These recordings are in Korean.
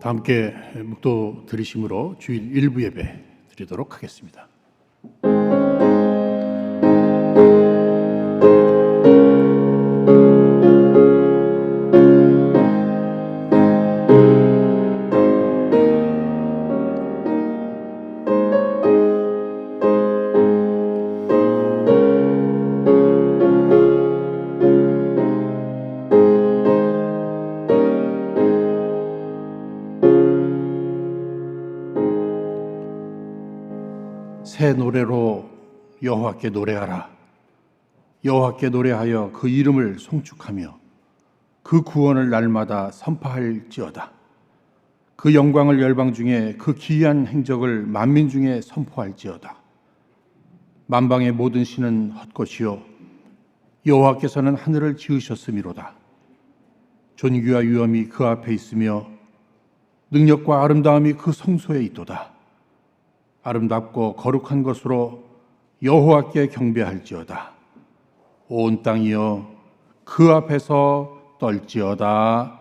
다 함께 묵도 들으심으로 주일 일부 예배 드리도록 하겠습니다. 새 노래로 여호와께 노래하라. 여호와께 노래하여 그 이름을 송축하며 그 구원을 날마다 선포할지어다. 그 영광을 열방 중에 그 기이한 행적을 만민 중에 선포할지어다. 만방의 모든 신은 헛것이요 여호와께서는 하늘을 지으셨음이로다. 존귀와 위엄이 그 앞에 있으며 능력과 아름다움이 그 성소에 있도다. 아름답고 거룩한 것으로 여호와께 경배할지어다. 온 땅이여 그 앞에서 떨지어다.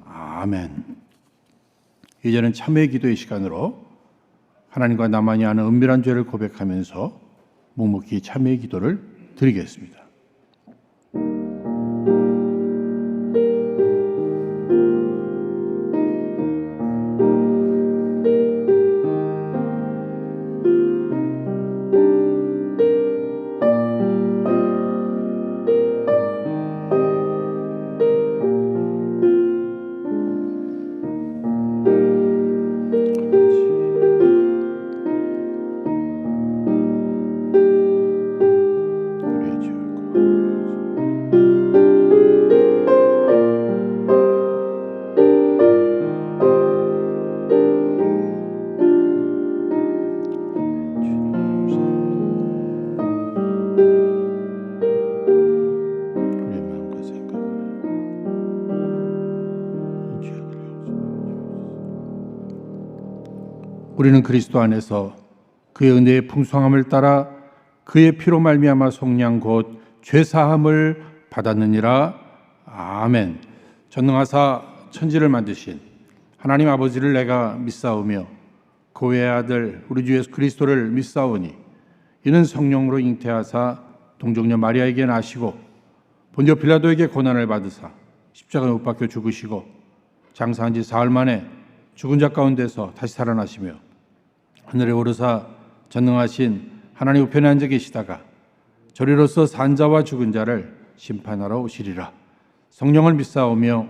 아멘. 이제는 참회 기도의 시간으로 하나님과 나만이 아는 은밀한 죄를 고백하면서 묵묵히 참회 기도를 드리겠습니다. 우리는 그리스도 안에서 그의 은혜의 풍성함을 따라 그의 피로 말미암아 속량 곧 죄사함을 받았느니라. 아멘. 전능하사 천지를 만드신 하나님 아버지를 내가 믿사오며 그 외의 아들 우리 주 예수 그리스도를 믿사오니 이는 성령으로 잉태하사 동정녀 마리아에게 나시고 본디오 빌라도에게 고난을 받으사 십자가에 못 박혀 죽으시고 장사한 지 사흘 만에 죽은 자 가운데서 다시 살아나시며 하늘에 오르사 전능하신 하나님 우편에 앉아 계시다가 저리로서 산 자와 죽은 자를 심판하러 오시리라. 성령을 믿사오며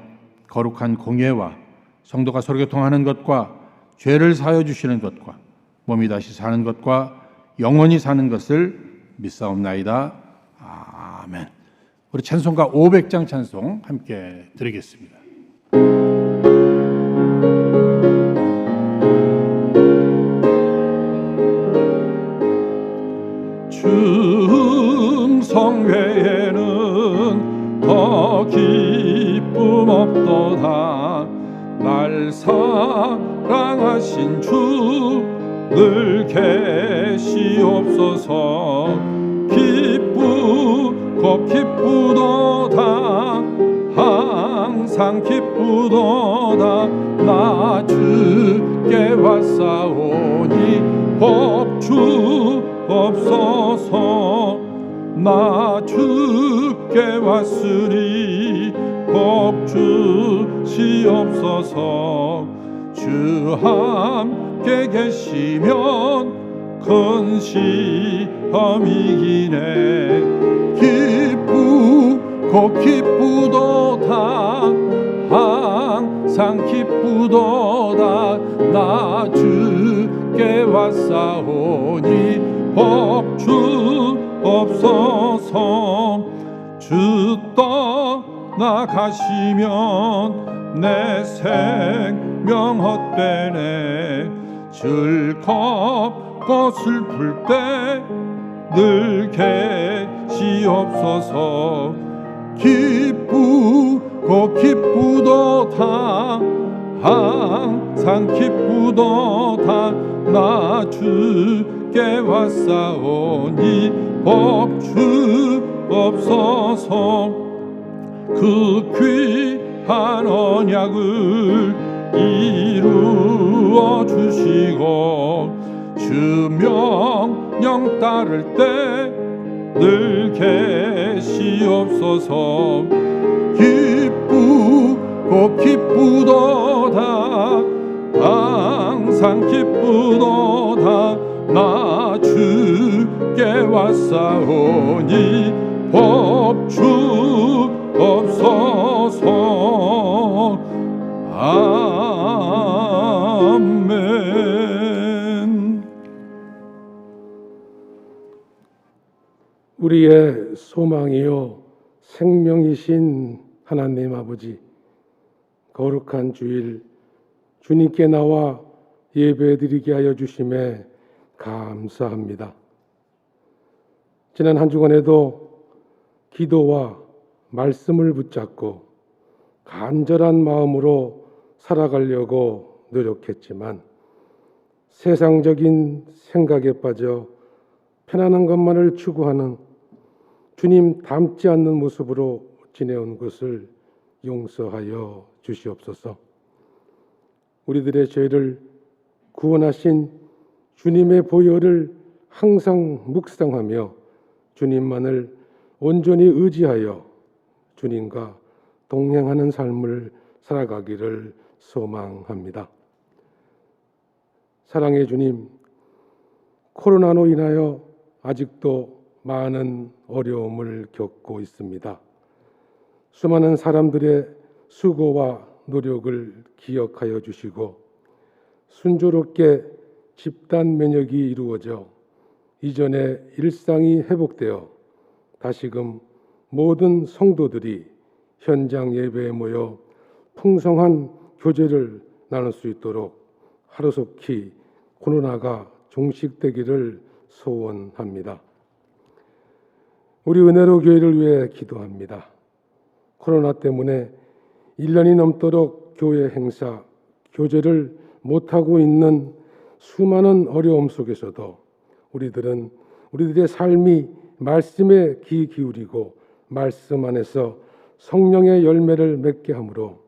거룩한 공예와 성도가 서로 교통하는 것과 죄를 사하여 주시는 것과 몸이 다시 사는 것과 영원히 사는 것을 믿사옵나이다. 아멘. 우리 찬송가 500장 찬송 함께 드리겠습니다. 충성 외에는 더 기쁨 없도다. 날 사랑하신 주 늘 계시옵소서. 기쁘고 기쁘도다. 항상 기쁘도다. 나 주께 왔사오니 복 주옵소서. 나 주께 왔으니 복 주시옵소서. 주 함께 계시면 큰 시험이기네. 기쁘고 기쁘도다. 항상 기쁘도다. 나 주께 왔사오니 복 주옵소서. 주 떠나가시면 내 생명 헛되네. 즐겁고 슬플 때 늘 계시옵소서. 기쁘고 기쁘도다. 항상 기쁘도다. 나 주께 왔사오니 복 주옵소서. 그 귀한 언약을 이루어 주시고 주 명령 따를 때 늘 계시옵소서. 기쁘고 기쁘도다 항상 기쁘도다 나 주께 왔사오니 법 주옵소서. 아멘. 우리의 소망이요 생명이신 하나님 아버지, 거룩한 주일 주님께 나와 예배드리게 하여 주심에 감사합니다. 지난 한 주간에도 기도와 말씀을 붙잡고 간절한 마음으로 살아가려고 노력했지만 세상적인 생각에 빠져 편안한 것만을 추구하는 주님 닮지 않는 모습으로 지내온 것을 용서하여 주시옵소서. 우리들의 죄를 구원하신 주님의 보혈을 항상 묵상하며 주님만을 온전히 의지하여 주님과 동행하는 삶을 살아가기를 소망합니다. 사랑의 주님, 코로나로 인하여 아직도 많은 어려움을 겪고 있습니다. 수많은 사람들의 수고와 노력을 기억하여 주시고 순조롭게 집단 면역이 이루어져 이전의 일상이 회복되어 다시금 모든 성도들이 현장 예배에 모여 풍성한 교제를 나눌 수 있도록 하루속히 코로나가 종식되기를 소원합니다. 우리 은혜로 교회를 위해 기도합니다. 코로나 때문에 1년이 넘도록 교회 행사, 교제를 못하고 있는 수많은 어려움 속에서도 우리들의 삶이 말씀에 귀 기울이고 말씀 안에서 성령의 열매를 맺게 함으로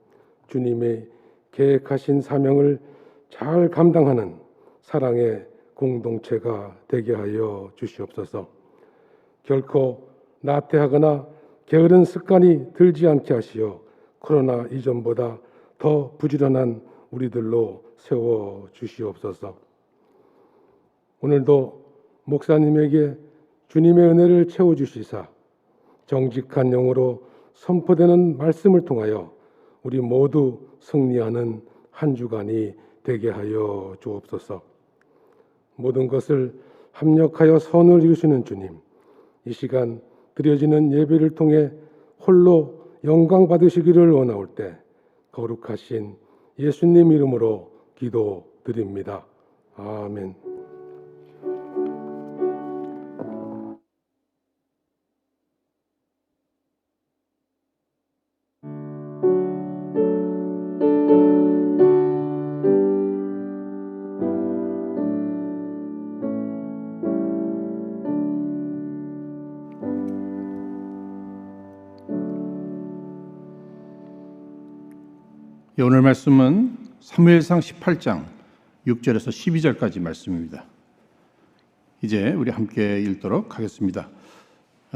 주님의 계획하신 사명을 잘 감당하는 사랑의 공동체가 되게 하여 주시옵소서. 결코 나태하거나 게으른 습관이 들지 않게 하시어 코로나 이전보다 더 부지런한 우리들로 세워 주시옵소서. 오늘도 목사님에게 주님의 은혜를 채워주시사 정직한 영으로 선포되는 말씀을 통하여 우리 모두 승리하는 한 주간이 되게 하여 주옵소서. 모든 것을 합력하여 선을 이루시는 주님, 이 시간 드려지는 예배를 통해 홀로 영광 받으시기를 원하올 때 거룩하신 예수님 이름으로 기도드립니다. 아멘. 오늘 말씀은 사무엘상 18장 6절에서 12절까지 말씀입니다. 이제 우리 함께 읽도록 하겠습니다.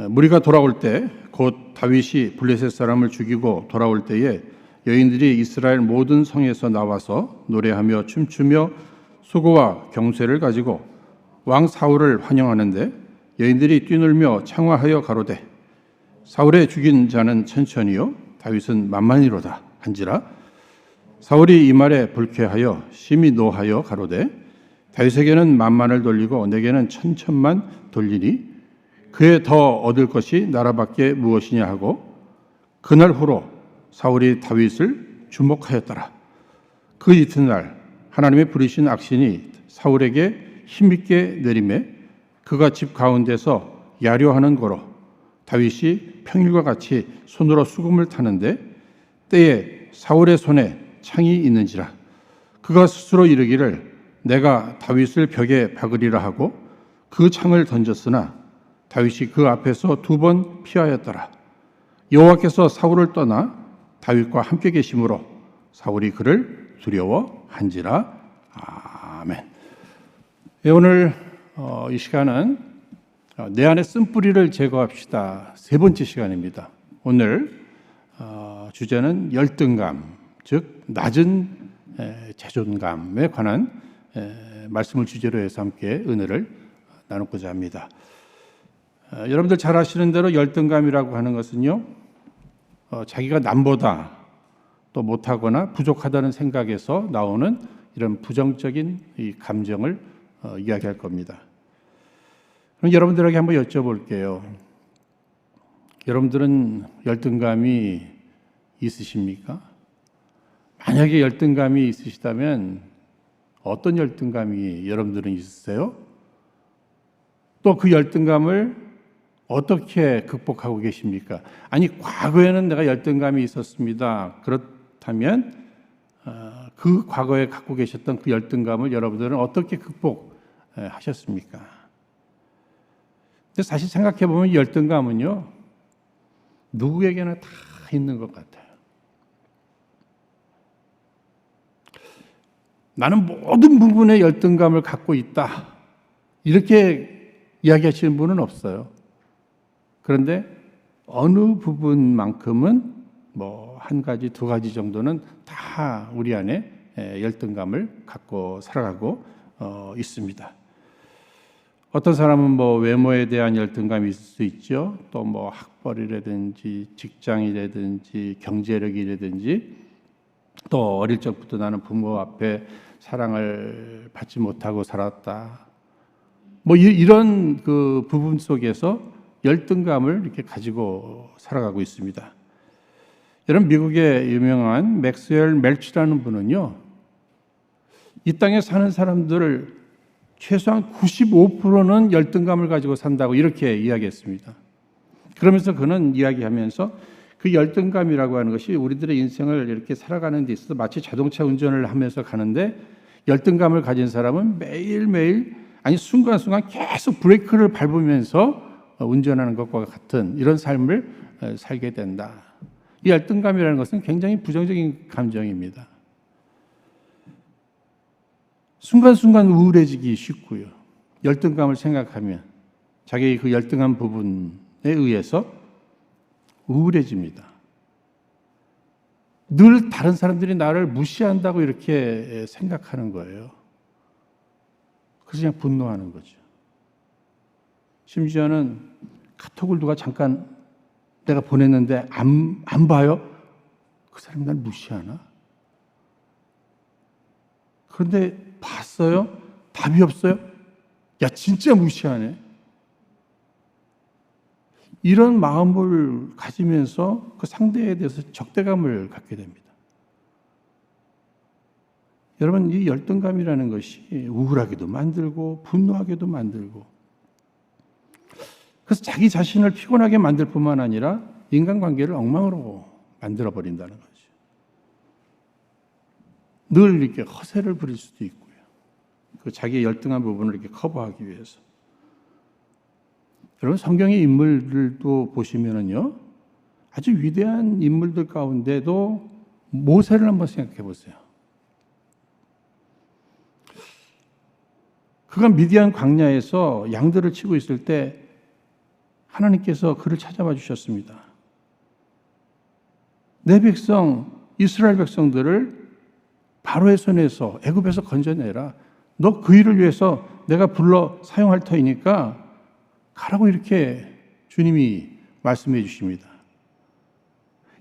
무리가 돌아올 때 곧 다윗이 블레셋 사람을 죽이고 돌아올 때에 여인들이 이스라엘 모든 성에서 나와서 노래하며 춤추며 수고와 경쇠를 가지고 왕 사울을 환영하는데 여인들이 뛰놀며 창화하여 가로되 사울의 죽인 자는 천천히요 다윗은 만만히로다 한지라. 사울이 이 말에 불쾌하여 심히 노하여 가로되 다윗에게는 만만을 돌리고 내게는 천천만 돌리니 그에 더 얻을 것이 나라밖에 무엇이냐 하고 그날 후로 사울이 다윗을 주목하였더라. 그 이튿날 하나님의 부리신 악신이 사울에게 힘있게 내림에 그가 집 가운데서 야려하는 고로 다윗이 평일과 같이 손으로 수금을 타는데 때에 사울의 손에 창이 있는지라. 그가 스스로 이르기를 내가 다윗을 벽에 박으리라 하고 그 창을 던졌으나 다윗이 그 앞에서 2번 피하였더라. 여호와께서 사울을 떠나 다윗과 함께 계심으로 사울이 그를 두려워한지라. 아멘. 예, 오늘 이 시간은 내 안에 쓴뿌리를 제거합시다. 세 번째 시간입니다. 오늘 주제는 열등감, 즉 낮은 자존감에 관한 말씀을 주제로 해서 함께 은혜를 나누고자 합니다. 여러분들 잘 아시는 대로 열등감이라고 하는 것은요, 자기가 남보다 또 못하거나 부족하다는 생각에서 나오는 이런 부정적인 이 감정을 이야기할 겁니다. 그럼 여러분들에게 한번 여쭤볼게요. 여러분들은 열등감이 있으십니까? 만약에 열등감이 있으시다면 어떤 열등감이 여러분들은 있으세요? 또 그 열등감을 어떻게 극복하고 계십니까? 아니, 과거에는 내가 열등감이 있었습니다. 그렇다면 그 과거에 갖고 계셨던 그 열등감을 여러분들은 어떻게 극복하셨습니까? 근데 사실 생각해 보면 열등감은요, 누구에게나 다 있는 것 같아요. 나는 모든 부분에 열등감을 갖고 있다, 이렇게 이야기하시는 분은 없어요. 그런데 어느 부분만큼은 뭐 한 가지, 두 가지 정도는 다 우리 안에 열등감을 갖고 살아가고 있습니다. 어떤 사람은 뭐 외모에 대한 열등감이 있을 수 있죠. 또 뭐 학벌이라든지 직장이라든지 경제력이라든지, 또 어릴 적부터 나는 부모 앞에 사랑을 받지 못하고 살았다, 뭐 이런 그 부분 속에서 열등감을 이렇게 가지고 살아가고 있습니다. 여러분, 미국의 유명한 맥스웰 멜치라는 분은요, 이 땅에 사는 사람들을 최소한 95%는 열등감을 가지고 산다고 이렇게 이야기했습니다. 그러면서 그는 이야기하면서 그 열등감이라고 하는 것이 우리들의 인생을 이렇게 살아가는 데 있어서 마치 자동차 운전을 하면서 가는데, 열등감을 가진 사람은 매일매일, 아니 순간순간 계속 브레이크를 밟으면서 운전하는 것과 같은 이런 삶을 살게 된다. 이 열등감이라는 것은 굉장히 부정적인 감정입니다. 순간순간 우울해지기 쉽고요. 열등감을 생각하면 자기의 그 열등한 부분에 의해서 우울해집니다. 늘 다른 사람들이 나를 무시한다고 이렇게 생각하는 거예요. 그래서 그냥 분노하는 거죠. 심지어는 카톡을 누가 잠깐 내가 보냈는데 안 봐요? 그 사람이 날 무시하나? 그런데 봤어요? 답이 없어요? 야, 진짜 무시하네. 이런 마음을 가지면서 그 상대에 대해서 적대감을 갖게 됩니다. 여러분, 이 열등감이라는 것이 우울하게도 만들고 분노하게도 만들고, 그래서 자기 자신을 피곤하게 만들 뿐만 아니라 인간관계를 엉망으로 만들어버린다는 거죠. 늘 이렇게 허세를 부릴 수도 있고요. 그 자기의 열등한 부분을 이렇게 커버하기 위해서. 여러분, 성경의 인물들도 보시면은요, 아주 위대한 인물들 가운데도 모세를 한번 생각해 보세요. 그가 미디안 광야에서 양들을 치고 있을 때 하나님께서 그를 찾아와 주셨습니다. 내 백성, 이스라엘 백성들을 바로의 손에서, 애굽에서 건져내라. 너 그 일을 위해서 내가 불러 사용할 터이니까 가라고 이렇게 주님이 말씀해 주십니다.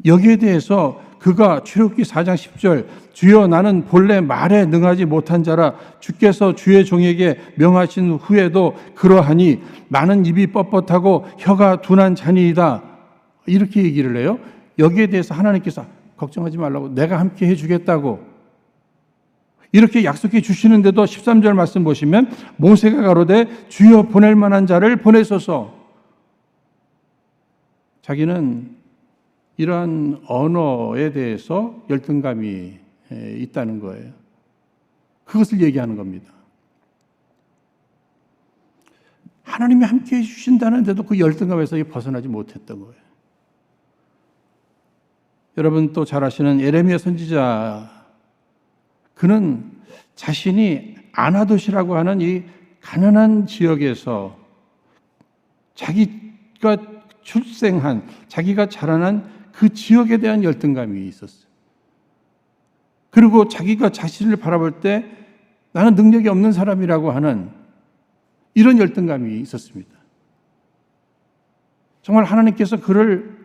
여기에 대해서 그가 출애굽기 4장 10절, 주여 나는 본래 말에 능하지 못한 자라 주께서 주의 종에게 명하신 후에도 그러하니 나는 입이 뻣뻣하고 혀가 둔한 자니이다, 이렇게 얘기를 해요. 여기에 대해서 하나님께서 걱정하지 말라고, 내가 함께 해주겠다고 이렇게 약속해 주시는데도 13절 말씀 보시면 모세가 가로되 주여 보낼 만한 자를 보내소서. 자기는 이러한 언어에 대해서 열등감이 있다는 거예요. 그것을 얘기하는 겁니다. 하나님이 함께해 주신다는데도 그 열등감에서 벗어나지 못했던 거예요. 여러분 또 잘 아시는 예레미야 선지자, 그는 자신이 아나돗이라고 하는 이 가난한 지역에서 자기가 출생한, 자기가 자라난 그 지역에 대한 열등감이 있었어요. 그리고 자기가 자신을 바라볼 때 나는 능력이 없는 사람이라고 하는 이런 열등감이 있었습니다. 정말 하나님께서 그를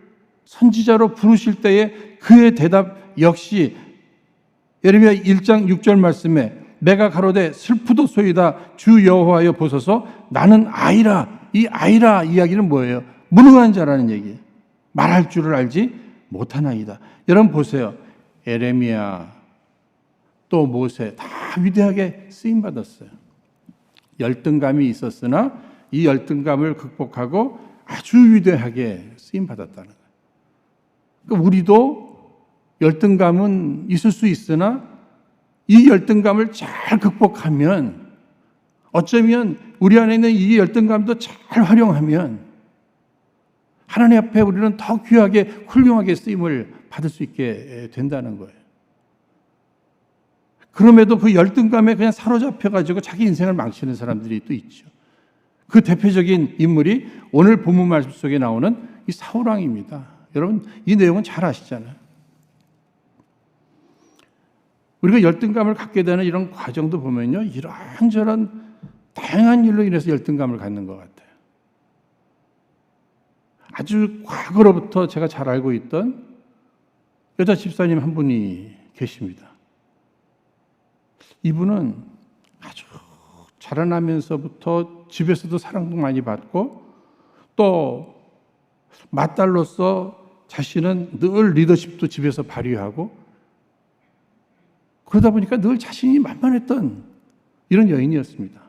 선지자로 부르실 때에 그의 대답 역시 예레미야 1장 6절 말씀에 내가 가로되 슬프도소이다 주 여호와여 보소서 나는 아이라. 이 아이라 이야기는 뭐예요? 무능한 자라는 얘기예요. 말할 줄을 알지 못하나이다. 여러분 보세요. 예레미야 또 모세 다 위대하게 쓰임받았어요. 열등감이 있었으나 이 열등감을 극복하고 아주 위대하게 쓰임받았다는 거예요. 그러니까 우리도 열등감은 있을 수 있으나 이 열등감을 잘 극복하면 어쩌면 우리 안에 있는 이 열등감도 잘 활용하면 하나님 앞에 우리는 더 귀하게 훌륭하게 쓰임을 받을 수 있게 된다는 거예요. 그럼에도 그 열등감에 그냥 사로잡혀가지고 자기 인생을 망치는 사람들이 또 있죠. 그 대표적인 인물이 오늘 본문 말씀 속에 나오는 이 사울왕입니다. 여러분 이 내용은 잘 아시잖아요. 우리가 열등감을 갖게 되는 이런 과정도 보면요, 이런저런 다양한 일로 인해서 열등감을 갖는 것 같아요. 아주 과거로부터 제가 잘 알고 있던 여자 집사님 한 분이 계십니다. 이분은 아주 자라나면서부터 집에서도 사랑도 많이 받고 또 맏딸로서 자신은 늘 리더십도 집에서 발휘하고 그러다 보니까 늘 자신이 만만했던 이런 여인이었습니다.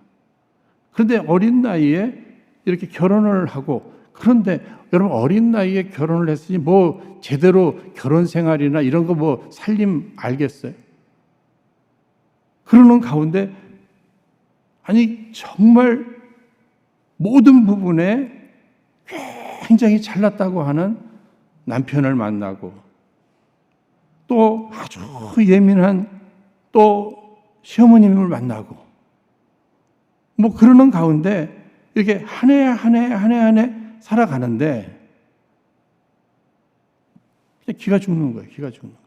그런데 어린 나이에 이렇게 결혼을 하고 그런데 여러분 어린 나이에 결혼을 했으니 뭐 제대로 결혼 생활이나 이런 거 뭐 살림 알겠어요? 그러는 가운데 아니 정말 모든 부분에 굉장히 잘났다고 하는 남편을 만나고 또 아주 예민한 또 시어머님을 만나고 뭐 그러는 가운데 이렇게 한 해 한 해 한 해 한 해 살아가는데 기가 죽는 거예요. 기가 죽는 거예요.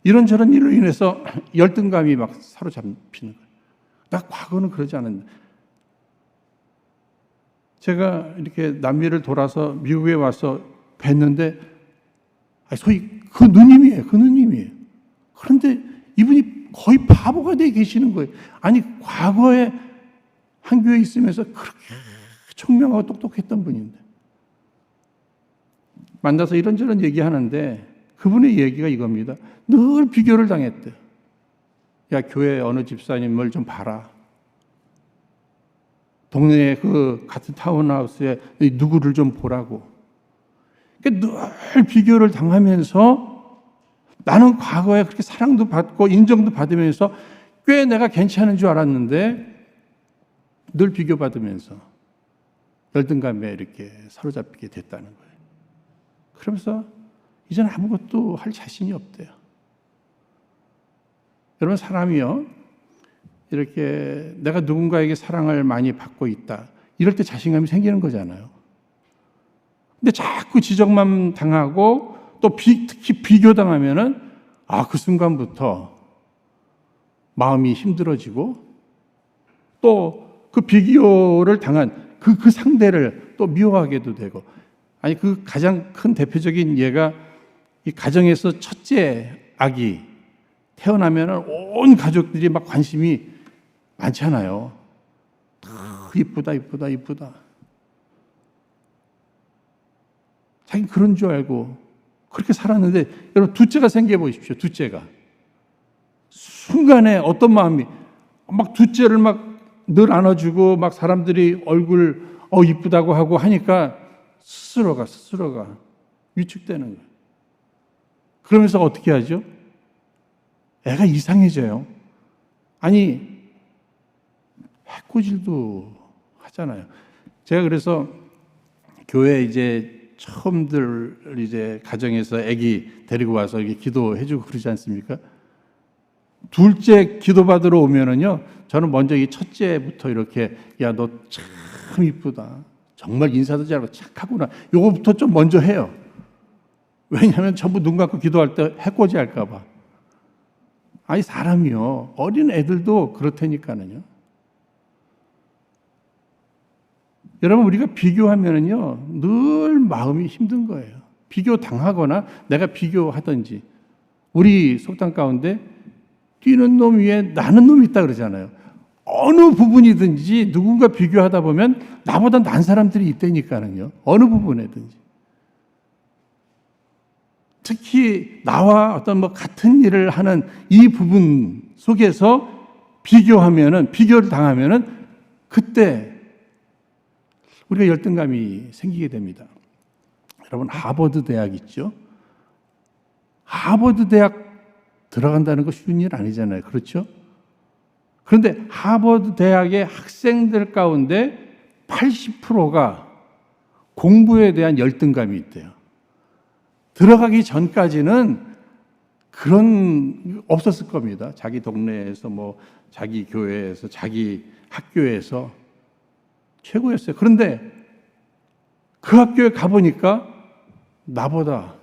이런저런 일로 인해서 열등감이 막 사로잡히는 거예요. 나 과거는 그러지 않았는데 제가 이렇게 남미를 돌아서 미국에 와서 뵀는데 소위 그 누님이에요. 그 누님이에요. 그런데 이분이 거의 바보가 되어 계시는 거예요. 아니 과거에 한 교회에 있으면서 그렇게 총명하고 똑똑했던 분인데 만나서 이런저런 얘기하는데 그분의 얘기가 이겁니다. 늘 비교를 당했대요. 야 교회 어느 집사님을 좀 봐라. 동네에 그 같은 타운하우스에 누구를 좀 보라고. 그러니까 늘 비교를 당하면서 나는 과거에 그렇게 사랑도 받고 인정도 받으면서 꽤 내가 괜찮은 줄 알았는데 늘 비교받으면서 열등감에 이렇게 사로잡히게 됐다는 거예요. 그러면서 이제는 아무것도 할 자신이 없대요. 여러분 사람이요 이렇게 내가 누군가에게 사랑을 많이 받고 있다 이럴 때 자신감이 생기는 거잖아요. 근데 자꾸 지적만 당하고 또 특히 비교당하면은 그 순간부터 마음이 힘들어지고 또 그 비교를 당한 그 상대를 또 미워하게도 되고 아니 그 가장 큰 대표적인 예가 이 가정에서 첫째 아기 태어나면은 온 가족들이 막 관심이 많잖아요. 이쁘다 이쁘다 이쁘다. 자기 그런 줄 알고 그렇게 살았는데 여러분 둘째가 생겨 보십시오. 둘째가 순간에 어떤 마음이 막 둘째를 막 늘 안아주고 막 사람들이 얼굴 이쁘다고 하고 하니까 스스로가 위축되는 거예요. 그러면서 어떻게 하죠? 애가 이상해져요. 아니 해코질도 하잖아요. 제가 그래서 교회 이제 처음들 이제 가정에서 아기 데리고 와서 이렇게 기도해주고 그러지 않습니까? 둘째 기도받으러 오면은요, 저는 먼저 이 첫째부터 이렇게, 야, 너 참 이쁘다. 정말 인사도 잘하고 착하구나. 요거부터 좀 먼저 해요. 왜냐하면 전부 눈 감고 기도할 때 해코지 할까봐. 아니, 사람이요. 어린 애들도 그렇다니까는요. 여러분, 우리가 비교하면은요, 늘 마음이 힘든 거예요. 비교 당하거나 내가 비교하든지. 우리 속담 가운데 뛰는 놈 위에 나는 놈이 있다 그러잖아요. 어느 부분이든지 누군가 비교하다 보면 나보다 난 사람들이 있다니까는요. 어느 부분에든지. 특히 나와 어떤 뭐 같은 일을 하는 이 부분 속에서 비교를 당하면은 그때 우리가 열등감이 생기게 됩니다. 여러분, 하버드 대학 있죠? 하버드 대학 들어간다는 거 쉬운 일 아니잖아요. 그렇죠? 그런데 하버드 대학의 학생들 가운데 80%가 공부에 대한 열등감이 있대요. 들어가기 전까지는 그런 없었을 겁니다. 자기 동네에서 뭐 자기 교회에서 자기 학교에서 최고였어요. 그런데 그 학교에 가보니까 나보다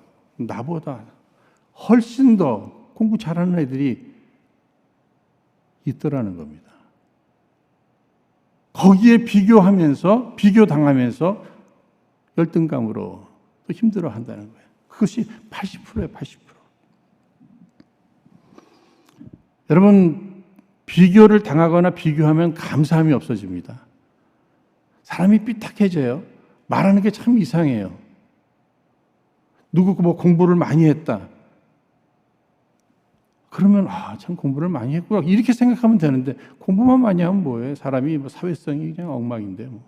훨씬 더 공부 잘하는 애들이 있더라는 겁니다. 거기에 비교당하면서 열등감으로 또 힘들어 한다는 거예요. 그것이 80%예요, 80%. 여러분, 비교를 당하거나 비교하면 감사함이 없어집니다. 사람이 삐딱해져요. 말하는 게 참 이상해요. 누구 뭐 공부를 많이 했다. 그러면 참 공부를 많이 했구나 이렇게 생각하면 되는데 공부만 많이 하면 뭐예요? 사람이 뭐 사회성이 그냥 엉망인데 뭐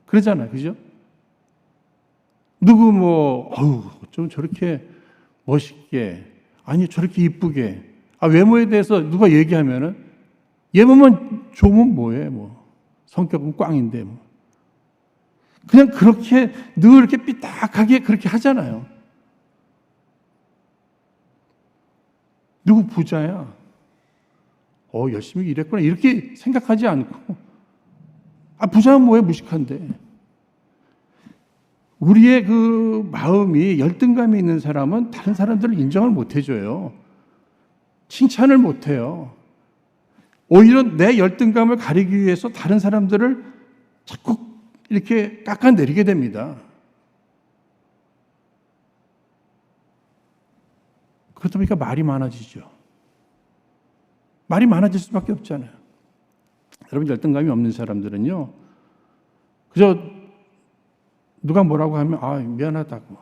그러잖아요, 그죠? 누구 뭐 좀 저렇게 멋있게 아니 저렇게 이쁘게 외모에 대해서 누가 얘기하면은 얘만 좋으면 뭐해 뭐 성격은 꽝인데 뭐 그냥 그렇게 늘 이렇게 삐딱하게 그렇게 하잖아요. 누구 부자야? 열심히 일했구나. 이렇게 생각하지 않고, 부자는 뭐해? 무식한데. 우리의 그 마음이 열등감이 있는 사람은 다른 사람들을 인정을 못 해줘요. 칭찬을 못 해요. 오히려 내 열등감을 가리기 위해서 다른 사람들을 자꾸 이렇게 깎아내리게 됩니다. 그러다 보니까 말이 많아지죠. 말이 많아질 수밖에 없잖아요. 여러분, 열등감이 없는 사람들은요, 그저 누가 뭐라고 하면 미안하다고,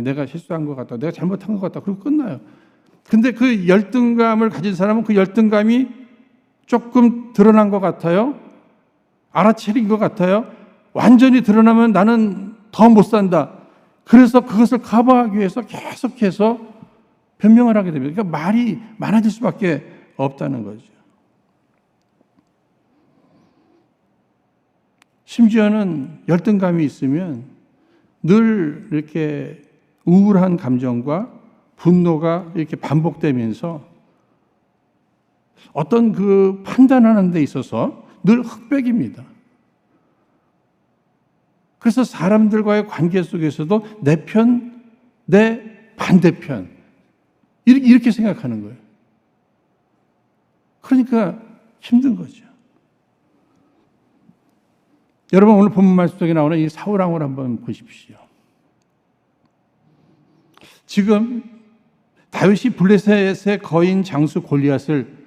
내가 실수한 것 같다, 내가 잘못한 것 같다, 그리고 끝나요. 근데 그 열등감을 가진 사람은 그 열등감이 조금 드러난 것 같아요. 알아차린 것 같아요. 완전히 드러나면 나는 더 못 산다. 그래서 그것을 커버하기 위해서 계속해서 변명을 하게 됩니다. 그러니까 말이 많아질 수밖에 없다는 거죠. 심지어는 열등감이 있으면 늘 이렇게 우울한 감정과 분노가 이렇게 반복되면서 어떤 그 판단하는 데 있어서 늘 흑백입니다. 그래서 사람들과의 관계 속에서도 내 편, 내 반대편 이렇게 생각하는 거예요. 그러니까 힘든 거죠. 여러분, 오늘 본문 말씀 속에 나오는 이 사울왕을 한번 보십시오. 지금 다윗이 블레셋의 거인 장수 골리앗을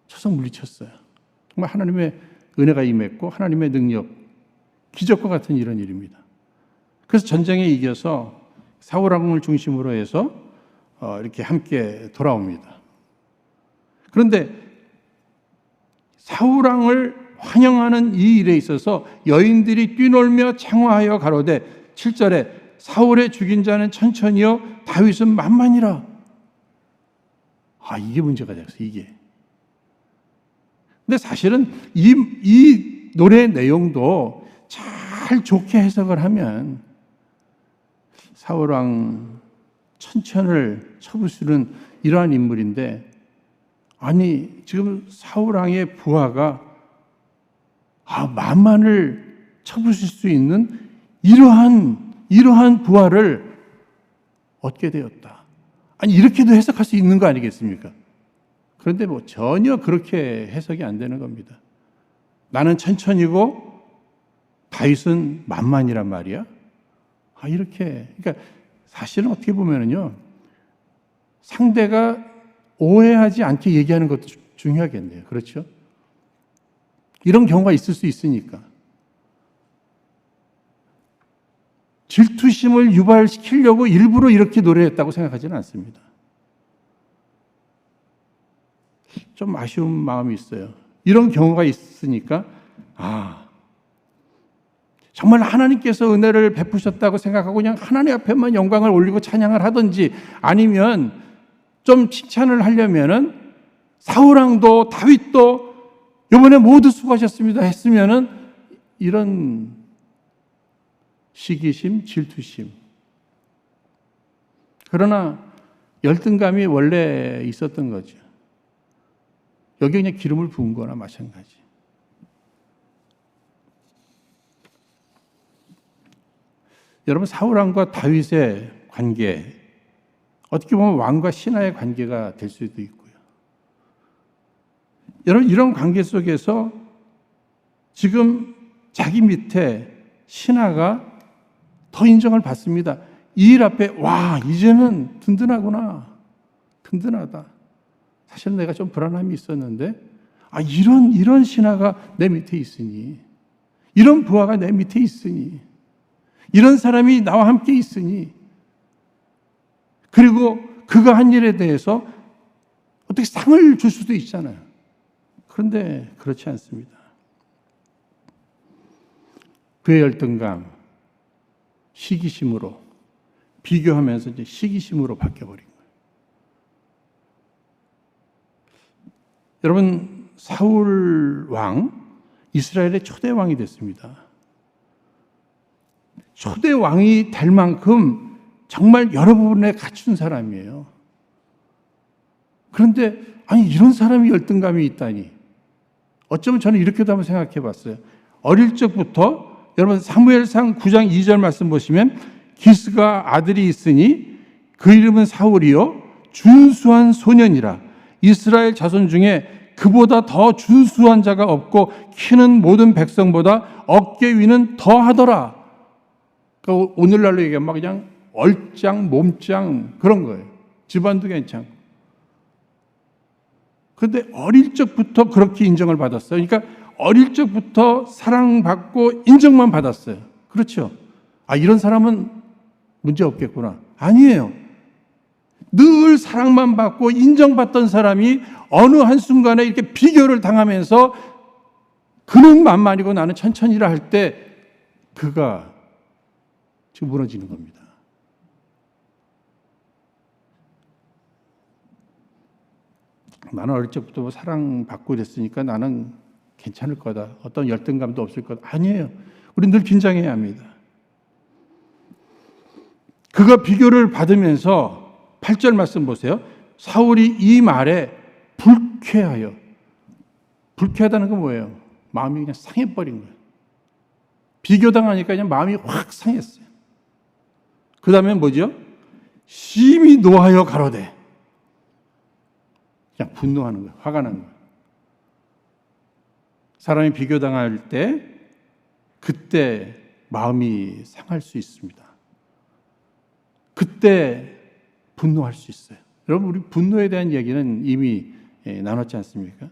쳐서 물리쳤어요. 정말 하나님의 은혜가 임했고 하나님의 능력, 기적과 같은 이런 일입니다. 그래서 전쟁에 이겨서 사울왕을 중심으로 해서 이렇게 함께 돌아옵니다. 그런데 사울왕을 환영하는 이 일에 있어서 여인들이 뛰놀며 창화하여 가로되 7절에 사울의 죽인 자는 천천히요 다윗은 만만이라. 이게 문제가 됐어요. 이게. 근데 사실은 이 노래의 내용도 잘 좋게 해석을 하면 사울왕 천천을 쳐부수는 이러한 인물인데 아니 지금 사울 왕의 부하가 만만을 쳐부실 수 있는 이러한 부하를 얻게 되었다. 아니 이렇게도 해석할 수 있는 거 아니겠습니까? 그런데 전혀 그렇게 해석이 안 되는 겁니다. 나는 천천히고 다윗은 만만이란 말이야. 이렇게 그러니까 사실은 어떻게 보면은요 상대가 오해하지 않게 얘기하는 것도 중요하겠네요. 그렇죠? 이런 경우가 있을 수 있으니까. 질투심을 유발시키려고 일부러 이렇게 노래했다고 생각하지는 않습니다. 좀 아쉬운 마음이 있어요. 이런 경우가 있으니까 정말 하나님께서 은혜를 베푸셨다고 생각하고 그냥 하나님 앞에만 영광을 올리고 찬양을 하든지 아니면 좀 칭찬을 하려면은 사울왕도 다윗도 이번에 모두 수고하셨습니다 했으면은 이런 시기심, 질투심. 그러나 열등감이 원래 있었던 거죠. 여기 그냥 기름을 부은 거나 마찬가지. 여러분 사울왕과 다윗의 관계 어떻게 보면 왕과 신하의 관계가 될 수도 있고요. 여러분 이런 관계 속에서 지금 자기 밑에 신하가 더 인정을 받습니다. 이 일 앞에 이제는 든든하구나. 든든하다. 사실 내가 좀 불안함이 있었는데 이런 신하가 내 밑에 있으니 이런 부하가 내 밑에 있으니 이런 사람이 나와 함께 있으니 그리고 그가 한 일에 대해서 어떻게 상을 줄 수도 있잖아요. 그런데 그렇지 않습니다. 그의 열등감, 시기심으로 비교하면서 이제 시기심으로 바뀌어버린 거예요. 여러분 사울 왕 이스라엘의 초대 왕이 됐습니다. 초대 왕이 될 만큼 정말 여러 부분에 갖춘 사람이에요. 그런데 이런 사람이 열등감이 있다니. 어쩌면 저는 이렇게도 한번 생각해 봤어요. 어릴 적부터 여러분 사무엘상 9장 2절 말씀 보시면 기스가 아들이 있으니 그 이름은 사울이요 준수한 소년이라 이스라엘 자손 중에 그보다 더 준수한 자가 없고 키는 모든 백성보다 어깨 위는 더하더라. 그러니까 오늘날로 얘기하면 그냥 얼짱, 몸짱 그런 거예요. 집안도 괜찮고. 그런데 어릴 적부터 그렇게 인정을 받았어요. 그러니까 어릴 적부터 사랑받고 인정만 받았어요. 그렇죠? 이런 사람은 문제 없겠구나. 아니에요. 늘 사랑만 받고 인정받던 사람이 어느 한순간에 이렇게 비교를 당하면서 그는 만만이고 나는 천천히라 할 때 그가 지금 무너지는 겁니다. 나는 어릴 적부터 사랑받고 이랬으니까 나는 괜찮을 거다. 어떤 열등감도 없을 거다. 아니에요. 우리 늘 긴장해야 합니다. 그가 비교를 받으면서 8절 말씀 보세요. 사울이 이 말에 불쾌하여. 불쾌하다는 건 뭐예요? 마음이 그냥 상해버린 거예요. 비교당하니까 그냥 마음이 확 상했어요. 그 다음에 뭐죠? 심히 노하여 가로되. 그냥 분노하는 거예요. 화가 나는 거예요. 사람이 비교당할 때 그때 마음이 상할 수 있습니다. 그때 분노할 수 있어요. 여러분 우리 분노에 대한 얘기는 이미 나눴지 않습니까?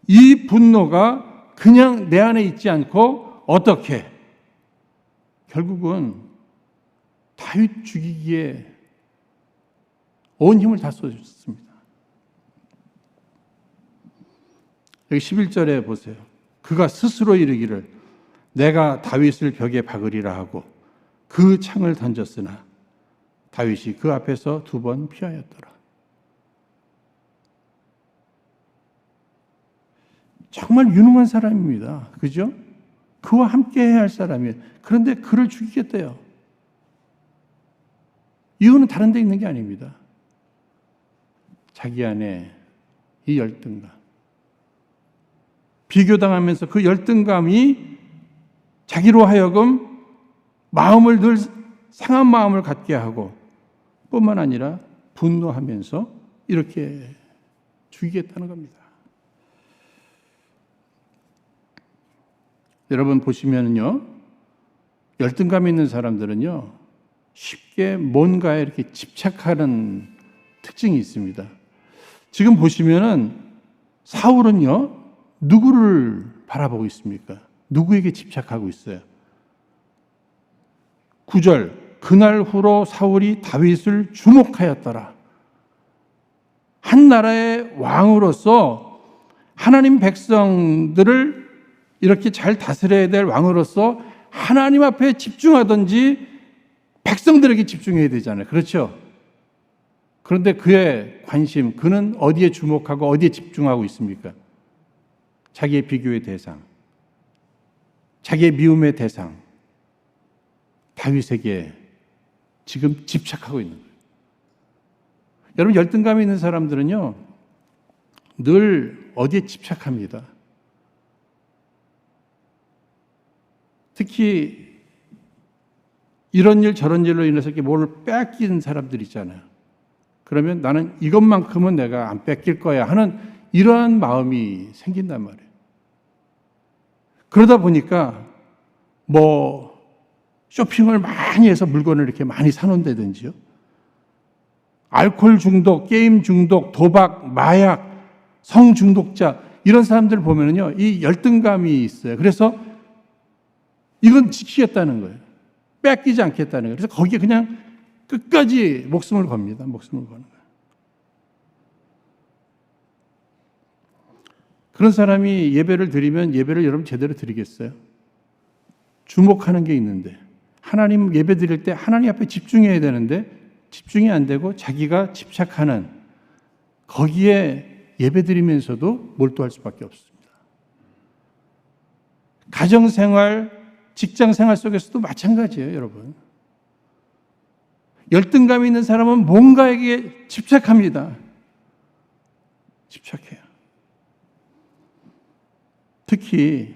이 분노가 그냥 내 안에 있지 않고 어떻게? 결국은 다윗 죽이기에 온 힘을 다 쏟았습니다. 여기 11절에 보세요. 그가 스스로 이르기를 내가 다윗을 벽에 박으리라 하고 그 창을 던졌으나 다윗이 그 앞에서 2번 피하였더라. 정말 유능한 사람입니다. 그죠? 그와 함께 해야 할 사람이에요. 그런데 그를 죽이겠대요. 이유는 다른 데 있는 게 아닙니다. 자기 안에 이 열등감, 비교당하면서 그 열등감이 자기로 하여금 마음을 늘 상한 마음을 갖게 하고 뿐만 아니라 분노하면서 이렇게 죽이겠다는 겁니다. 여러분 보시면요, 열등감 있는 사람들은요, 쉽게 뭔가에 이렇게 집착하는 특징이 있습니다. 지금 보시면은 사울은요, 누구를 바라보고 있습니까? 누구에게 집착하고 있어요? 9절, 그날 후로 사울이 다윗을 주목하였더라. 한 나라의 왕으로서 하나님 백성들을 이렇게 잘 다스려야 될 왕으로서 하나님 앞에 집중하든지 백성들에게 집중해야 되잖아요. 그렇죠? 그런데 그의 관심, 그는 어디에 주목하고 어디에 집중하고 있습니까? 자기의 비교의 대상, 자기의 미움의 대상, 다윗에게 지금 집착하고 있는 거예요. 여러분, 열등감이 있는 사람들은요, 늘 어디에 집착합니다. 특히 이런 일 저런 일로 인해서 이렇게 뭘 뺏긴 사람들 있잖아요. 그러면 나는 이것만큼은 내가 안 뺏길 거야 하는 이러한 마음이 생긴단 말이에요. 그러다 보니까 뭐 쇼핑을 많이 해서 물건을 이렇게 많이 사놓는다든지요. 알코올 중독, 게임 중독, 도박, 마약, 성 중독자 이런 사람들 보면은요, 이 열등감이 있어요. 그래서 이건 지키겠다는 거예요. 뺏기지 않겠다는 거예요. 그래서 거기에 그냥 끝까지 목숨을 겁니다. 목숨을 거는 거예요. 그런 사람이 예배를 드리면 예배를 여러분 제대로 드리겠어요? 주목하는 게 있는데, 하나님 예배 드릴 때 하나님 앞에 집중해야 되는데 집중이 안 되고 자기가 집착하는 거기에 예배 드리면서도 몰두할 수밖에 없습니다. 가정생활, 직장생활 속에서도 마찬가지예요, 여러분. 열등감이 있는 사람은 뭔가에게 집착합니다. 집착해요. 특히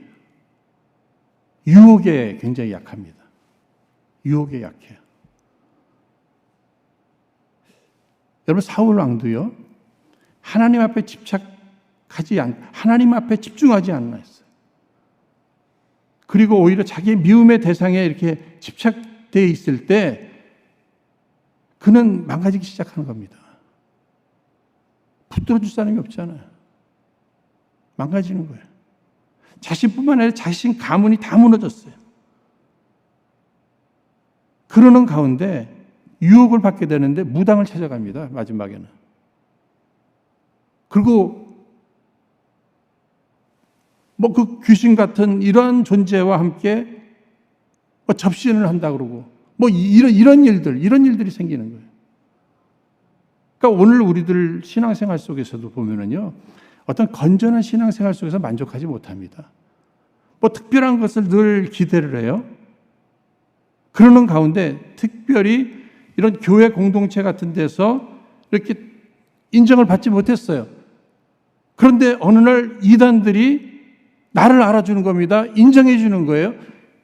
유혹에 굉장히 약합니다. 유혹에 약해요. 여러분, 사울 왕도요, 하나님 앞에 하나님 앞에 집중하지 않나 했어요. 그리고 오히려 자기의 미움의 대상에 이렇게 집착되어 있을 때 그는 망가지기 시작하는 겁니다. 붙들어줄 사람이 없잖아요. 망가지는 거예요. 자신뿐만 아니라 자신 가문이 다 무너졌어요. 그러는 가운데 유혹을 받게 되는데 무당을 찾아갑니다. 마지막에는. 그리고 뭐 그 귀신 같은 이런 존재와 함께 뭐 접신을 한다 그러고 뭐 이런 일들이 생기는 거예요. 그러니까 오늘 우리들 신앙생활 속에서도 보면은요, 어떤 건전한 신앙생활 속에서 만족하지 못합니다. 뭐 특별한 것을 늘 기대를 해요. 그러는 가운데 특별히 이런 교회 공동체 같은 데서 이렇게 인정을 받지 못했어요. 그런데 어느 날 이단들이 나를 알아주는 겁니다. 인정해 주는 거예요.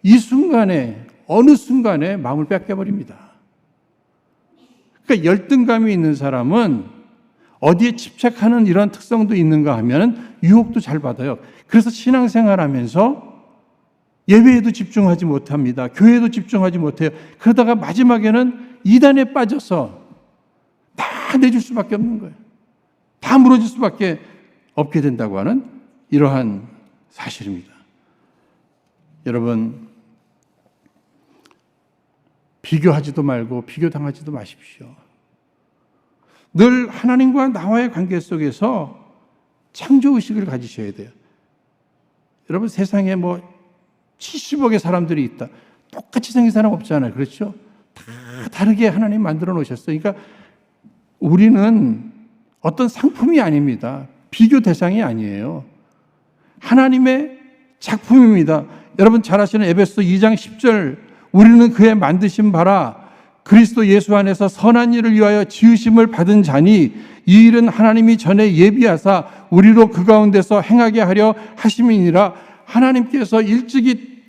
이 순간에, 어느 순간에 마음을 뺏겨버립니다. 그러니까 열등감이 있는 사람은 어디에 집착하는 이런 특성도 있는가 하면 유혹도 잘 받아요. 그래서 신앙생활 하면서 예배에도 집중하지 못합니다. 교회에도 집중하지 못해요. 그러다가 마지막에는 이단에 빠져서 다 내줄 수밖에 없는 거예요. 다 무너질 수밖에 없게 된다고 하는 이러한 사실입니다. 여러분, 비교하지도 말고 비교당하지도 마십시오. 늘 하나님과 나와의 관계 속에서 창조의식을 가지셔야 돼요. 여러분, 세상에 뭐 70억의 사람들이 있다. 똑같이 생긴 사람 없잖아요. 그렇죠? 다 다르게 하나님 만들어 놓으셨어요. 그러니까 우리는 어떤 상품이 아닙니다. 비교 대상이 아니에요. 하나님의 작품입니다. 여러분 잘 아시는 에베소 2장 10절, 우리는 그의 만드신 바라 그리스도 예수 안에서 선한 일을 위하여 지으심을 받은 자니 이 일은 하나님이 전에 예비하사 우리로 그 가운데서 행하게 하려 하심이니라. 하나님께서 일찍이